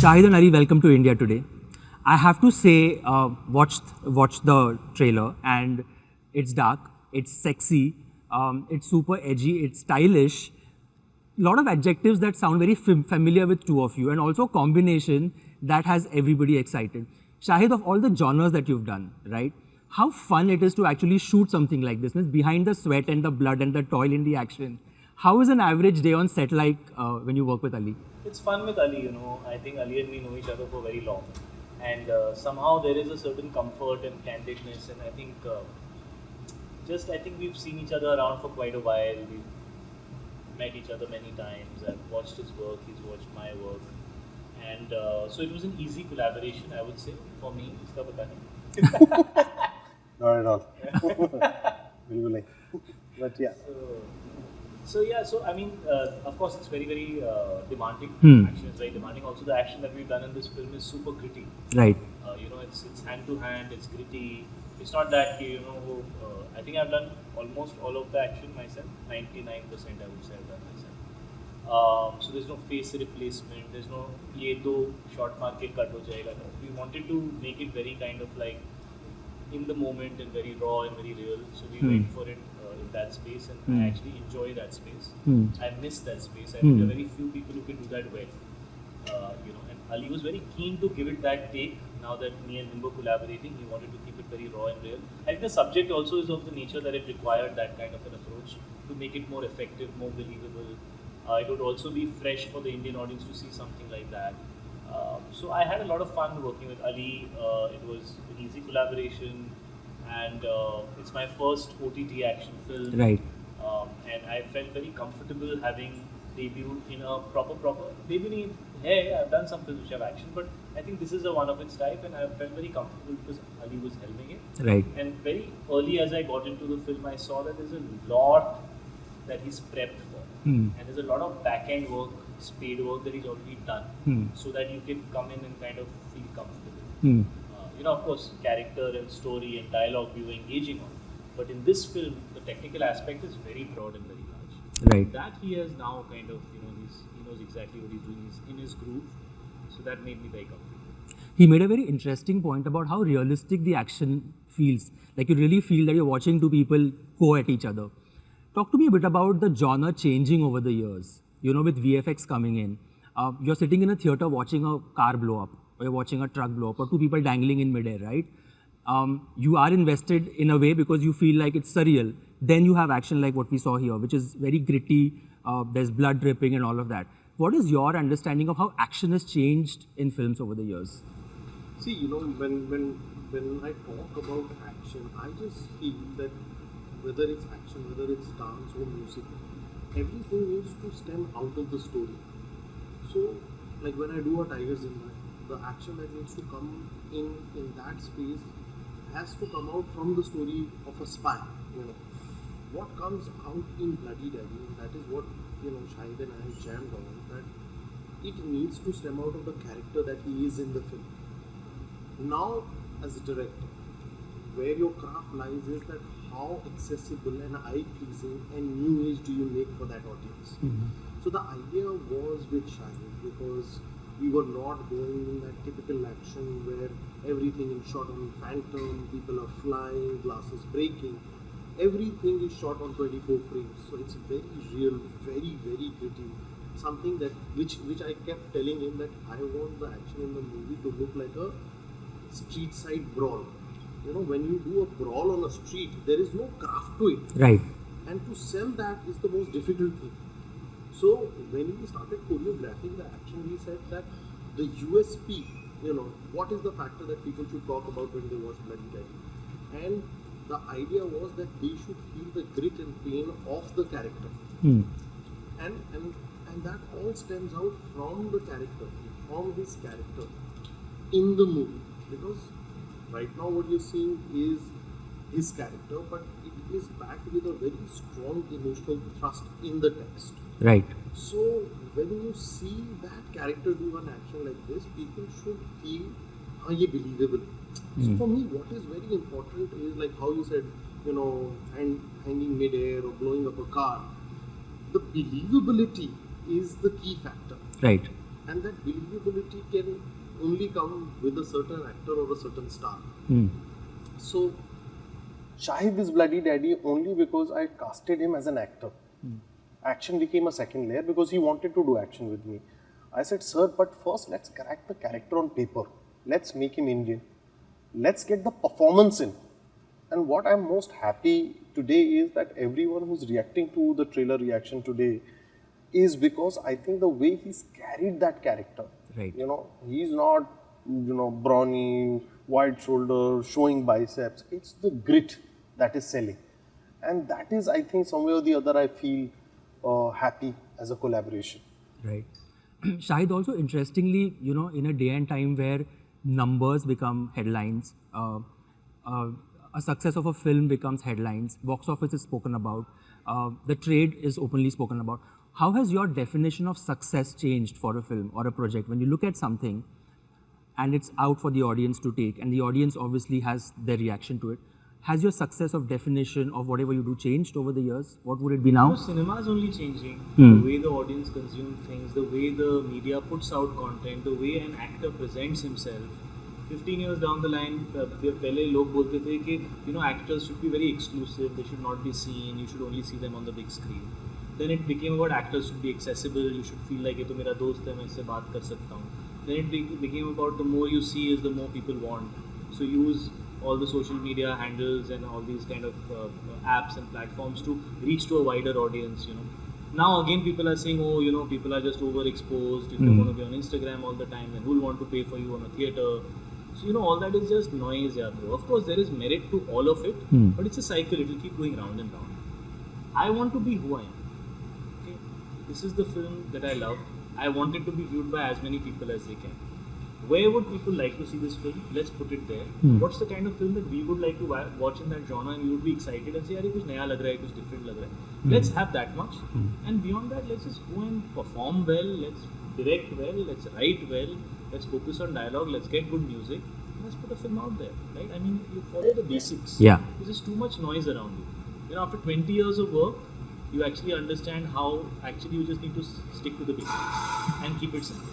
Shahid and Ali, welcome to India today. I have to say, watched the trailer and it's dark, it's sexy, it's super edgy, it's stylish. A lot of adjectives that sound very familiar with two of you, and also a combination that has everybody excited. Shahid, of all the genres that you've done, right? How fun it is to actually shoot something like this, means behind the sweat and the blood and the toil in the action. How is an average day on set like when you work with Ali? It's fun with Ali, I think Ali and me know each other for very long. And somehow there is a certain comfort and candidness, and I think we've seen each other around for quite a while. We've met each other many times. I've watched his work, he's watched my work. And so it was an easy collaboration, I would say, for me. Iska pata nahi. Not at all. Bilkul nahi. But yeah. So I mean, of course, it's very, very demanding. Action is very demanding. Also, the action that we've done in this film is super gritty. Right. It's hand to hand. It's gritty. It's not that I think I've done almost all of the action myself. 99% I would say I've done myself. So there's no face replacement. There's no ye do short market cut ho jayega. No. We wanted to make it very kind of like in the moment and very raw and very real. So we went for it in that space, and I actually enjoy that space. I miss that space. I think there are very few people who can do that well. And Ali was very keen to give it that take. Now that me and him were collaborating, he wanted to keep it very raw and real. I think the subject also is of the nature that it required that kind of an approach to make it more effective, more believable. It would also be fresh for the Indian audience to see something like that. So I had a lot of fun working with Ali. It was an easy collaboration, and it's my first OTT action film. Right. And I felt very comfortable having debuted in a proper debut. Hey, I've done some films which have action, but I think this is a one of its type, and I felt very comfortable because Ali was helming it. Right. And very early as I got into the film, I saw that there's a lot that he's prepped for, and there's a lot of back-end work, spade work that he's already done, so that you can come in and kind of feel comfortable. Of course, character and story and dialogue we were engaging on, but in this film, the technical aspect is very broad and very large. Right. That he has now kind of, he knows exactly what he's doing. He's in his groove, so that made me very comfortable. He made a very interesting point about how realistic the action feels. Like you really feel that you're watching two people go at each other. Talk to me a bit about the genre changing over the years. With VFX coming in, you're sitting in a theater watching a car blow up, or you're watching a truck blow up, or two people dangling in midair, right? You are invested in a way because you feel like it's surreal. Then you have action like what we saw here, which is very gritty. There's blood dripping and all of that. What is your understanding of how action has changed in films over the years? See, when I talk about action, I just feel that whether it's action, whether it's dance or music, everything needs to stem out of the story. So, like when I do a Tiger Zinda, the action that needs to come in that space has to come out from the story of a spy. What comes out in Bloody Daddy, and that is what Shahid and I jammed on, that it needs to stem out of the character that he is in the film. Now, as a director, where your craft lies is that how accessible and eye-pleasing and new age do you make for that audience. So the idea was with Shahid, because we were not going in that typical action where everything is shot on phantom, people are flying, glasses breaking. Everything is shot on 24 frames. So it's very real, very, very gritty. Something that which I kept telling him that I want the action in the movie to look like a street side brawl. When you do a brawl on a street, there is no craft to it. Right. And to sell that is the most difficult thing. So when we started choreographing the action, we said that the USP, what is the factor that people should talk about when they watch Bloody Daddy? And the idea was that they should feel the grit and pain of the character. And that all stems out from the character, from his character in the movie. Because right now what you're seeing is his character, but it is backed with a very strong emotional thrust in the text. Right. So when you see that character do an action like this, people should feel ye believable. So for me, what is very important is like how you said, hanging mid-air or blowing up a car. The believability is the key factor. Right. and that believability can only come with a certain actor or a certain star. So Shahid is bloody daddy only because I casted him as an actor. Action became a second layer because he wanted to do action with me. I said, sir, but first let's crack the character on paper. Let's make him Indian. Let's get the performance in. And what I'm most happy today is that everyone who's reacting to the trailer reaction today is because I think the way he's carried that character. Right. You know, he's not, brawny, wide shoulder, showing biceps. It's the grit that is selling. And that is, I think, somewhere or the other, I feel happy as a collaboration. Right. Shahid, also interestingly, in a day and time where numbers become headlines, a success of a film becomes headlines, box office is spoken about, the trade is openly spoken about. How has your definition of success changed for a film or a project? When you look at something and it's out for the audience to take, and the audience obviously has their reaction to it, has your success of definition of whatever you do changed over the years? What would it be now? Cinema is only changing. The way the audience consumes things, the way the media puts out content, the way an actor presents himself. 15 years down the line, पहले लोग बोलते थे कि actors should be very exclusive, they should not be seen, you should only see them on the big screen. Then it became about actors should be accessible, you should feel like ये तो मेरा दोस्त है, मैं इससे बात कर सकता हूँ. Then it became about the more you see is the more people want. So use all the social media handles and all these kind of apps and platforms to reach to a wider audience, Now again people are saying, people are just overexposed. If you're going to be on Instagram all the time, then who will want to pay for you on a theatre? So, all that is just noise, bro. Of course, there is merit to all of it, but it's a cycle. It will keep going round and round. I want to be who I am. Okay? This is the film that I love. I want it to be viewed by as many people as they can. Where would people like to see this film? Let's put it there. What's the kind of film that we would like to watch in that genre and we would be excited and say, "Yaar, kuch naya lag raha hai, kuch different lag raha hai." Let's have that much. And beyond that, let's just go and perform well, let's direct well, let's write well, let's focus on dialogue, let's get good music, let's put a film out there, right? I mean, you follow the basics. Yeah. There's just too much noise around you. After 20 years of work, you actually understand how actually you just need to stick to the basics and keep it simple.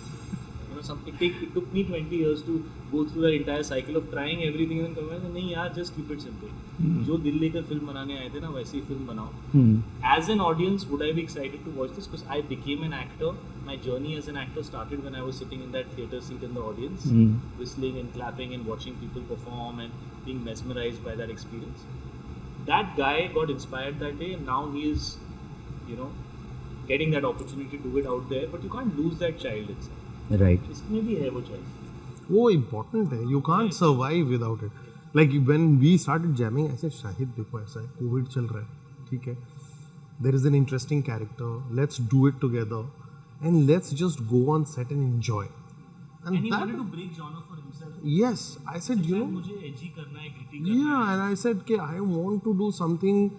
It took me 20 years to go through that entire cycle of trying everything and then coming, नहीं यार, just keep it simple. जो दिल लेकर film बनाने आए थे ना, वैसे ही फिल्म बनाओ. As an audience, would I be excited to watch this? Because I became an actor. My journey as an actor started when I was sitting in that theatre seat in the audience, whistling and clapping and watching people perform and being mesmerized by that experience. That guy got inspired that day, and now he is, getting that opportunity to do it out there. But you can't lose that child itself. Right. इसमें भी है वो child. वो important है. You can't survive without it. Like when we started jamming, I said, Shahid, देखो ऐसा है, COVID चल रहा है, ठीक है. There is an interesting character. Let's do it together, and let's just go on set and enjoy. And he wanted to break genre for himself. Yes, I said, मुझे edgy करना है, gritty करना है. Yeah, and I said, I want to do something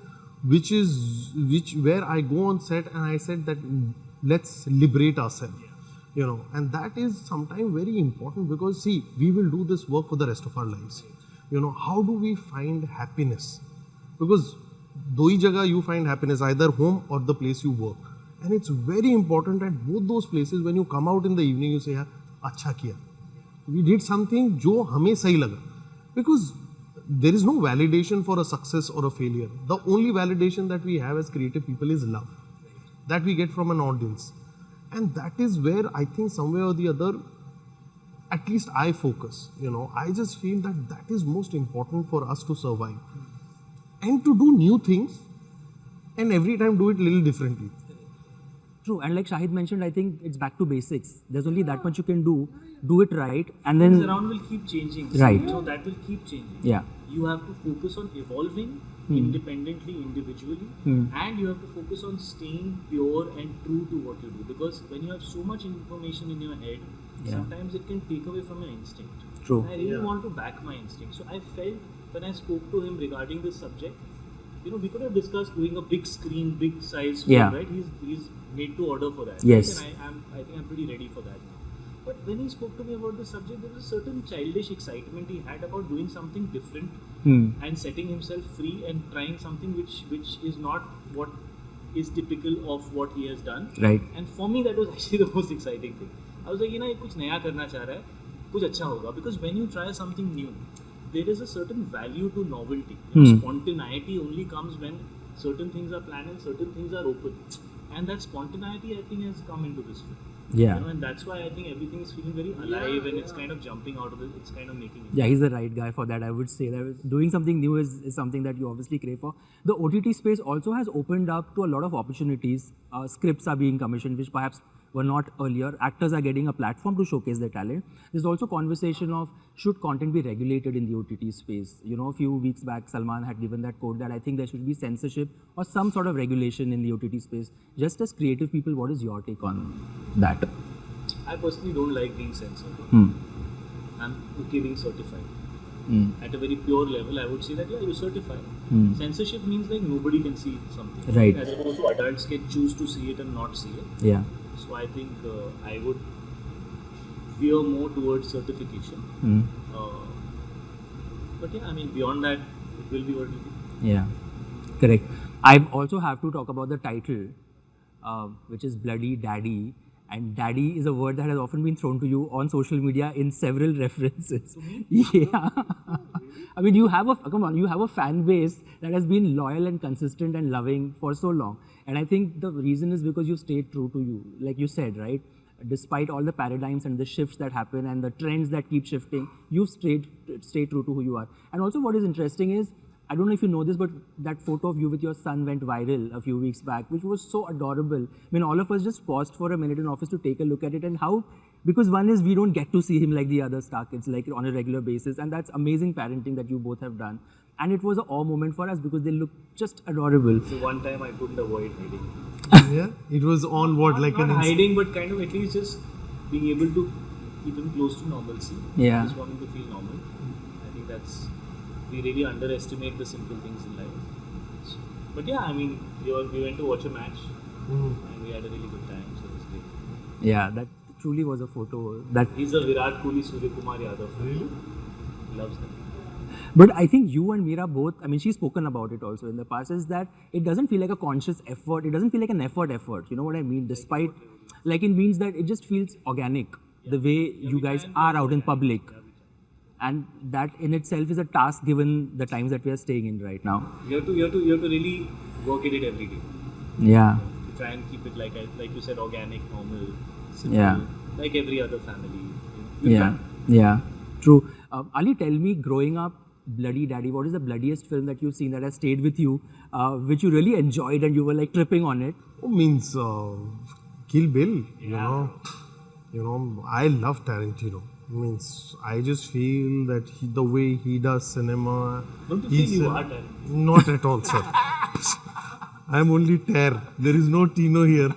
where I go on set and I said that let's liberate ourselves. And that is sometimes very important because see, we will do this work for the rest of our lives. How do we find happiness? Because दो ही जगह you find happiness, either home or the place you work. And it's very important at both those places when you come out in the evening, you say, यार अच्छा किया. We did something जो हमें सही लगा. Because there is no validation for a success or a failure. The only validation that we have as creative people is love that we get from an audience. And that is where I think somewhere or the other, at least I focus. I just feel that is most important for us to survive and to do new things, and every time do it a little differently. True, and like Shahid mentioned, I think it's back to basics. There's only that much you can do it right, and then things around will keep changing. Right. So that will keep changing. Yeah. You have to focus on evolving independently, individually, and you have to focus on staying pure and true to what you do. Because when you have so much information in your head, sometimes it can take away from your instinct. True. And I really want to back my instinct. So I felt when I spoke to him regarding this subject, we could have discussed doing a big screen, big size film, right? He's made to order for that. Yes. Right? And I think I'm pretty ready for that. But when he spoke to me about the subject, there was a certain childish excitement he had about doing something different and setting himself free and trying something which is not what is typical of what he has done. Right. And for me, that was actually the most exciting thing. I was like, ये कुछ नया करना चाह रहा है, कुछ अच्छा होगा. Because when you try something new, there is a certain value to novelty. Spontaneity only comes when certain things are planned and certain things are open. And that spontaneity, I think, has come into this film. Yeah. And that's why I think everything is feeling very alive and it's kind of jumping out of it. It's kind of making it. Yeah, he's the right guy for that. I would say that doing something new is something that you obviously crave for. The OTT space also has opened up to a lot of opportunities. Scripts are being commissioned, which perhaps were not earlier. Actors are getting a platform to showcase their talent. There's also conversation of should content be regulated in the OTT space. A few weeks back, Salman had given that quote that I think there should be censorship or some sort of regulation in the OTT space. Just as creative people, what is your take on that? I personally don't like being censored. I'm okay being certified. At a very pure level, I would say that, yeah, you certify. Censorship means like nobody can see something. Right. As opposed to adults can choose to see it and not see it. Yeah. So I think I would veer more towards certification. But yeah, I mean, beyond that, it will be what it will be. Yeah, correct. I also have to talk about the title, which is Bloody Daddy. And daddy is a word that has often been thrown to you on social media in several references. Yeah. I mean, you have a fan base that has been loyal and consistent and loving for so long. And I think the reason is because you stayed true to you, like you said, right? Despite all the paradigms and the shifts that happen and the trends that keep shifting, you've stayed true to who you are. And also what is interesting is, I don't know if you know this, but that photo of you with your son went viral a few weeks back, which was so adorable. I mean, all of us just paused for a minute in office to take a look at it and how, because one is we don't get to see him like the other star kids, like on a regular basis. And that's amazing parenting that you both have done. And it was an awe moment for us because they look just adorable. So one time I couldn't avoid hiding. Yeah, it was on what, like not hiding, but kind of at least just being able to keep him close to normalcy. Yeah. Just wanting to feel normal. I think that's, we really underestimate the simple things in life. So, but yeah, I mean, we went to watch a match and we had a really good time, so it was great. Yeah, that truly was a photo. That he's a Virat Kohli Surya Kumar Yadav. Really? He loves them. But I think you and Meera both, I mean, she's spoken about it also in the past, is that it doesn't feel like a conscious effort. It doesn't feel like an effort. You know what I mean? Despite, like, it means that it just feels organic, the way you guys are out in public. And that in itself is a task given the times that we are staying in right now. You have to really work at it every day. Yeah. To try and keep it like you said, organic, normal, simple, like every other family. Yeah. True. Ali, tell me, growing up, Bloody Daddy, what is the bloodiest film that you've seen that has stayed with you, which you really enjoyed and you were like tripping on it? Means Kill Bill. You know, I love Tarantino. Means I just feel that the way he does cinema. Don't you feel you are Tarantino? Not at all, sir. I'm only Ter. There is no Tino here,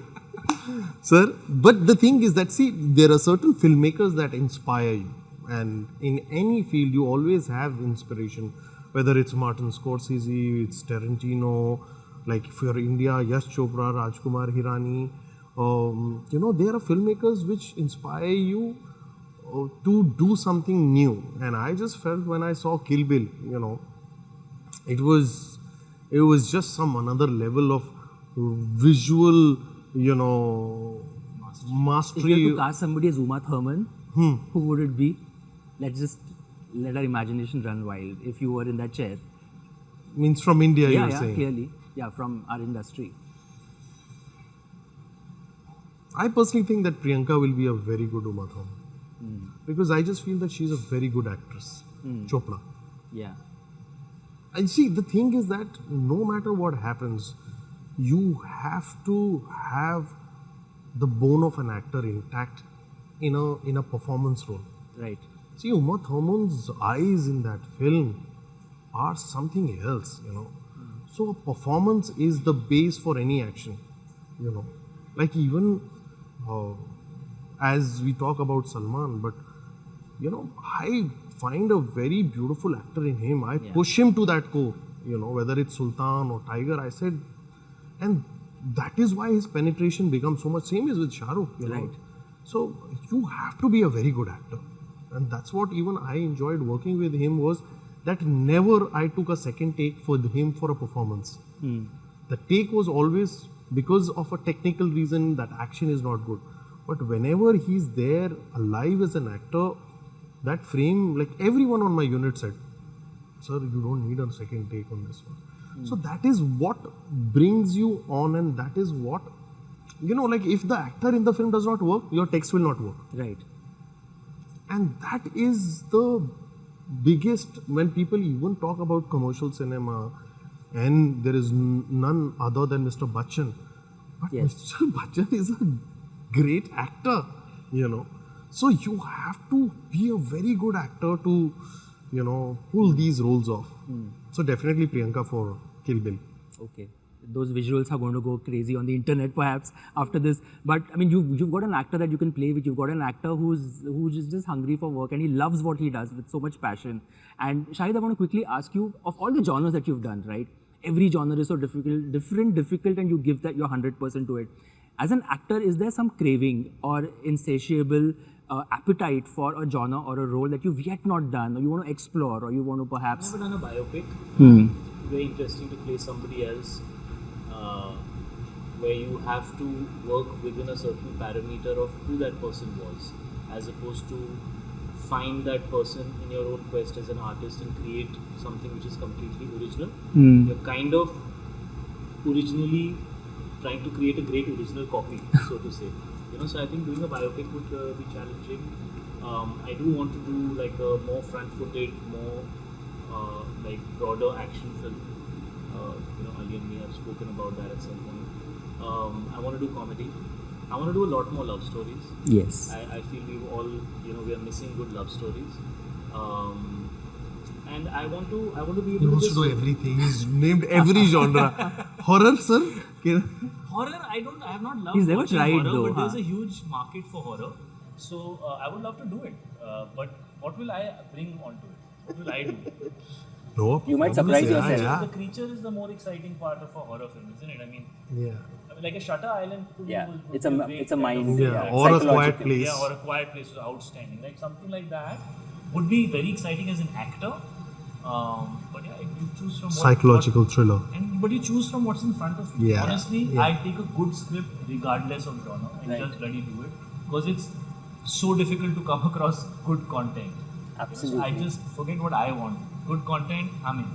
sir. But the thing is that, see, there are certain filmmakers that inspire you. And in any field, you always have inspiration, whether it's Martin Scorsese, it's Tarantino, like for India, Yash Chopra, Rajkumar Hirani. You know, there are filmmakers which inspire you to do something new. And I just felt when I saw Kill Bill, you know, it was just some another level of visual, you know, mastery. If you had to cast somebody as Uma Thurman, who would it be? Let's just let our imagination run wild. If you were in that chair. Means from India, you're saying? Clearly. Yeah, from our industry. I personally think that Priyanka will be a very good Uma Thurman. Because I just feel that she's a very good actress. Chopra. Yeah. And see, the thing is that no matter what happens, you have to have the bone of an actor intact in a performance role. Right. See, Uma Thurman's eyes in that film are something else, you know. So a performance is the base for any action, you know. Like even as we talk about Salman, but you know, I find a very beautiful actor in him. I push him to that core, you know, whether it's Sultan or Tiger. I said, and that is why his penetration becomes so much. Same as with Shah Rukh, you know. So you have to be a very good actor. And that's what even I enjoyed working with him was that never I took a second take for him for a performance. The take was always because of a technical reason that action is not good. But whenever he's there alive as an actor, that frame, like everyone on my unit said, sir, you don't need a second take on this one. So that is what brings you on, and that is what, like if the actor in the film does not work, your text will not work. Right. And that is the biggest, when people even talk about commercial cinema, and there is none other than Mr. Bachchan. But Yes. Mr. Bachchan is a great actor, So you have to be a very good actor to, pull these roles off. So definitely Priyanka for Kill Bill. Okay. Those visuals are going to go crazy on the internet perhaps after this. But I mean, you've got an actor that you can play with. You've got an actor who's just hungry for work, and he loves what he does with so much passion. And Shahid, I want to quickly ask you, of all the genres that you've done, right? Every genre is so difficult, and you give that your 100% to it. As an actor, is there some craving or insatiable appetite for a genre or a role that you've yet not done, or you want to explore, or you want to perhaps? I've never done a biopic. Very interesting to play somebody else, where you have to work within a certain parameter of who that person was, as opposed to find that person in your own quest as an artist and create something which is completely original. You're kind of originally trying to create a great original copy, so to say. So I think doing a biopic would be challenging. I do want to do like a more front-footed, more like broader action film. Ali and me have spoken about that at some point. I want to do comedy. I want to do a lot more love stories. Yes. I feel we've all, we are missing good love stories. And I want to be He able wants to to do everything. He's named every genre. Horror, sir? Horror, I have not loved He's never watching tried horror, though, but there's a huge market for horror. So I would love to do it. But what will I bring onto it? What will I do? No, You might surprise yourself. Yeah. The creature is the more exciting part of a horror film, isn't it? I mean, Yeah. like a Shutter Island to Yeah, me would it's be a great it's a kind mind. of- Yeah, or a quiet psychological. place. Yeah, or a quiet place was outstanding. Like something like that would be very exciting as an actor. But yeah, if you choose from Psychological thriller. but you choose from what's in front of you. Yeah. Honestly, Yeah. I take a good script regardless of genre and Right. just bloody do it, because it's so difficult to come across good content. Absolutely. So I just forget what I want. Good content, I'm in.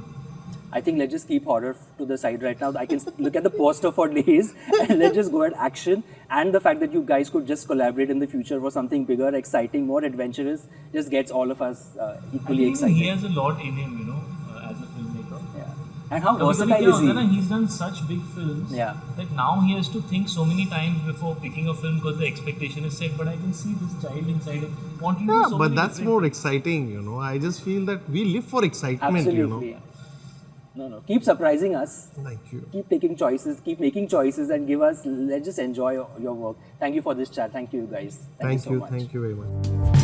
I think let's just keep horror to the side right now. I can look at the poster for days and let's just go at action. And the fact that you guys could just collaborate in the future for something bigger, exciting, more adventurous, just gets all of us equally I think excited. he has a lot in him, as a filmmaker. Yeah. And how Because versatile is he? he's done such big films Yeah. that now he has to think so many times before picking a film because the expectation is set. But I can see this child inside him wanting to do Yeah, so but many that's different more things. exciting, I just feel that we live for excitement, Absolutely. No. Keep surprising us. Thank you. Keep taking choices, keep making choices, and let's just enjoy your work. Thank you for this chat. Thank you, guys. Thank you so much. Thank you very much.